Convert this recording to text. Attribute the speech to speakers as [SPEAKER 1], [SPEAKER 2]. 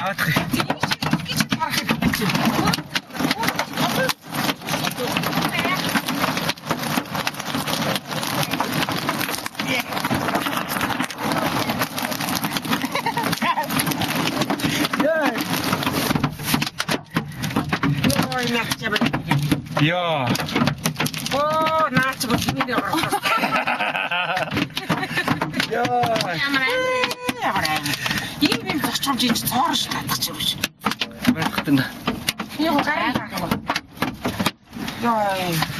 [SPEAKER 1] Яадах юм.
[SPEAKER 2] Гэж харах гэж байна.
[SPEAKER 1] Яа.
[SPEAKER 2] Оо, наач бүр миний орох.
[SPEAKER 1] Яа.
[SPEAKER 2] Ямар ийм зочромж ин цоорш татах ч юм шиг.
[SPEAKER 1] Баярлалаа.
[SPEAKER 2] Яа. Яа.